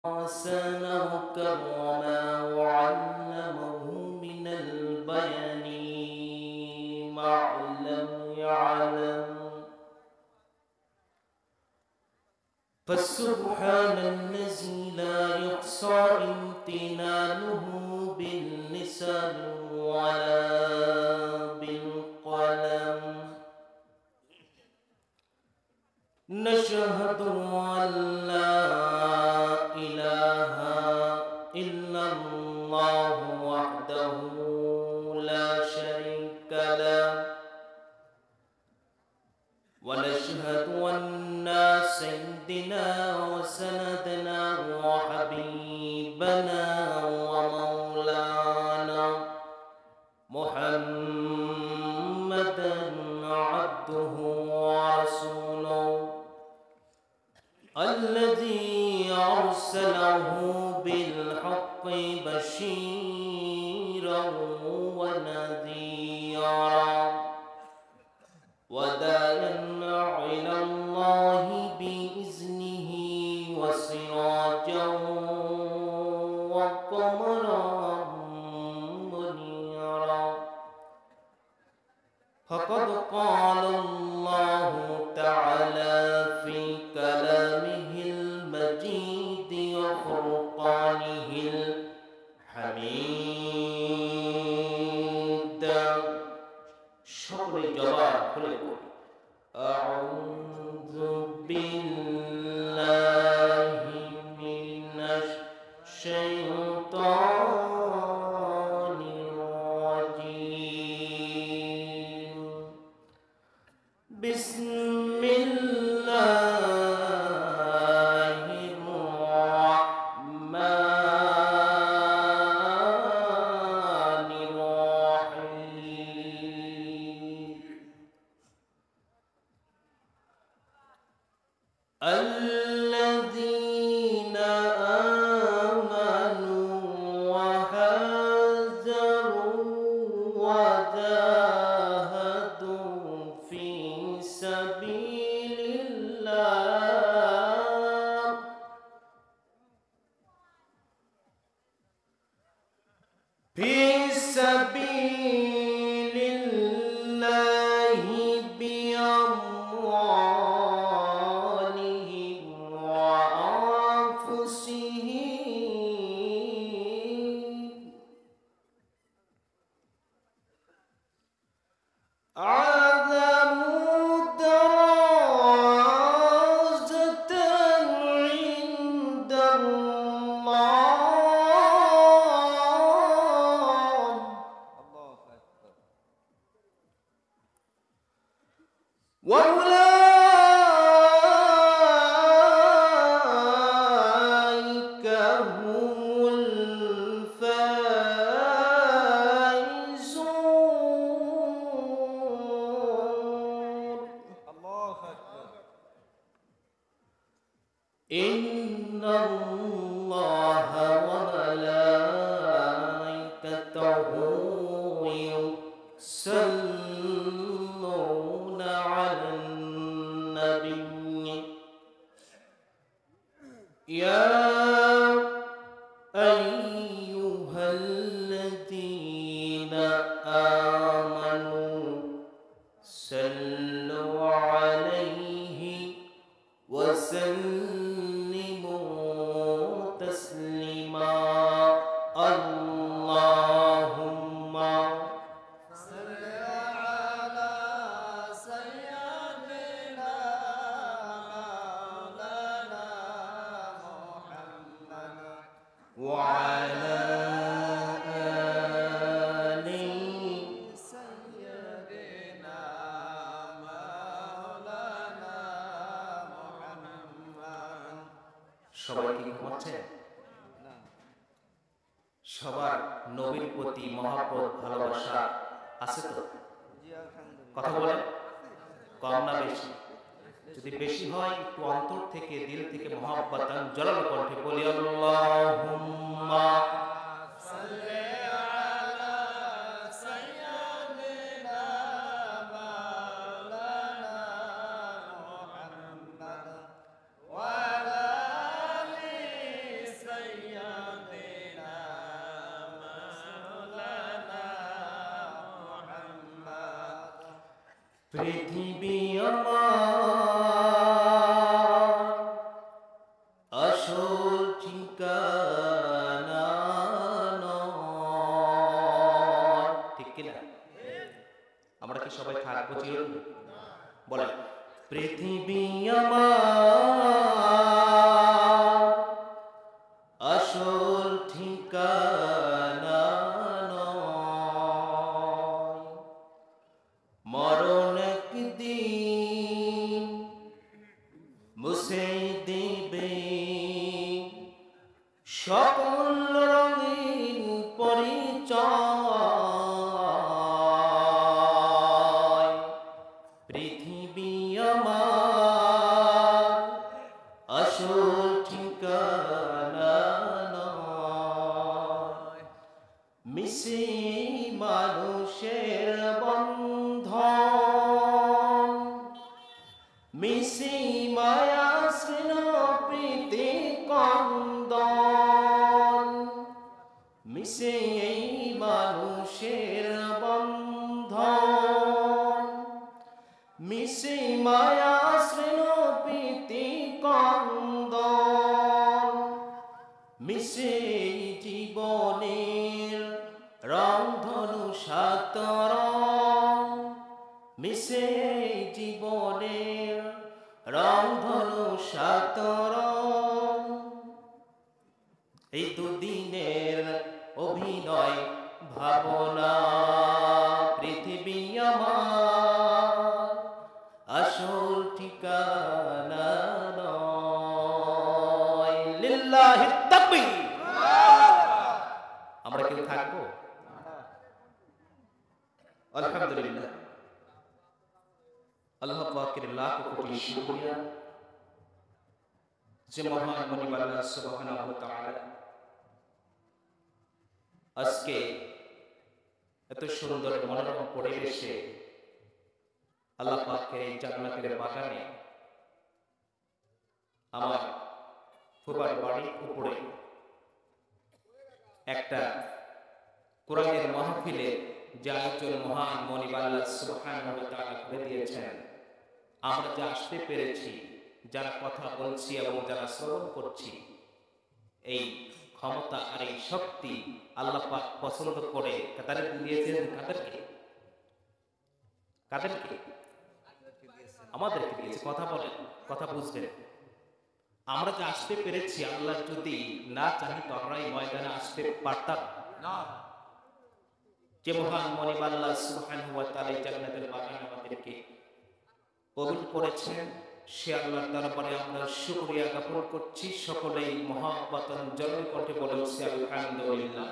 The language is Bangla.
حسنه كرما وعلمه من البيان ما لم يعلم فسبحان الذي لا يحصى امتنانه باللسان ولا بالقلم نشهد أن لا إله إلا الله وحده لا شريك له ونشهد أن سيدنا وسندنا وحبيبنا ومولانا محمدا عبده ورسوله الذي أرسله بالحق بشيرا ونذيرا وداعيا إلى الله بإذنه وسراجا وقمرا منيرا فقد قال الله تعالى في كلامه المجيد وفرقانه الحميد شكر جواب كل أعوذ بالله من الشيطان الرجيم بسم الله الرحمن الرحيم الذين آمنوا وهاجروا وجاهدوا في سبيل الله في سبيل الله بأموالهم وأنفسهم أعظم درجة عند الله وأولئك هم الفائزون إن الله وملائكته يصلون على النبي يا أيها الذين آمنوا صلوا عليه وسلموا تسليما اللهم صل على سيدنا مولانا محمد وعلى آل سيدنا مولانا محمد সবাই কি ঘুমাচ্ছে? সবার নবীর প্রতি মহব্বত ভালোবাসা আছে তো? কথা বলেন, কম না বেশি? যদি বেশি হয় একটু অন্তর থেকে দিল থেকে মহব্বতান জোরালো কণ্ঠে বলি আল্লাহুম্মা সাল্লি আলা সাইয়্যিদিনা মাওলানা মুহাম্মদ ওয়া আলা আলি পৃথিবী আমার আসল ঠিকানা নয়। ঠিক কিনা? আমরা কি সবাই থাকবো চিরদিন? বলে পৃথিবী আমার আসল ঠিকানা নয়। মরণ একদিন মুছে দিবে সকল রঙিন পরিচয়। পৃথিবী আমার আসল ঠিকানা নয়। মিশে মানুষের বন্ধন, মিশে মায়া স্নেহ প্রীতি কন্দন, মিশে এই মানুষের বন্ধন, মিশে মায়া স্নেহ প্রীতি কন্দন, মিশে জীবনের রংধনু সাত রং, মিশে জীবনের রংধনু সাত রং। এই দুদিনের অভিনয় ভাবনা পৃথিবী আমার আসল ঠিকানা নয়। লিল্লাহি তাকবীর। আমরা কি থাকবো? আলহামদুলিল্লাহ, আল্লাহ পাকের লাখ কোটি শুকরিয়া যে মহান মনিব আল্লাহ সুবহানাহু ওয়া তাআলা আজকে এত সুন্দর মনোরম পরিবেশে আল্লাহ পাকের এই জান্নাতের বাগানে আমার ফুবার বাড়ির উপরে একটা কোরআনের মাহফিলে যে আয়োজন মহান মনিব আল্লাহ সুবহানাহু ওয়া তাআলা করে দিয়েছেন, আমরা যে আসতে পেরেছি, যারা কথা বলছি এবং যারা শ্রবণ করছি, এই ক্ষমতা আর এই শক্তি আল্লাহ পাক পছন্দ করে তাদের দিয়েছেন। কাদেরকে? কাদেরকে? আমাদেরকে দিয়েছে। কথা বলেন, কথা বুঝবেন। আমরা যে আসতে পেরেছি, আল্লাহ যদি না চাহি তো আমরা এই ময়দানে আসতে পারতাম না। যে মহান মনিব আল্লাহ সুবহানাহু ওয়া তাআলা জান্নাতের বাগানে আমাদেরকে কবুল করেছেন, সে আল্লাহর দরবারে আমরা শুকরিয়া জ্ঞাপন করছি। সকলেই মহাব্বতন জন্মে কণ্ঠে বলে আলহামদুলিল্লাহ।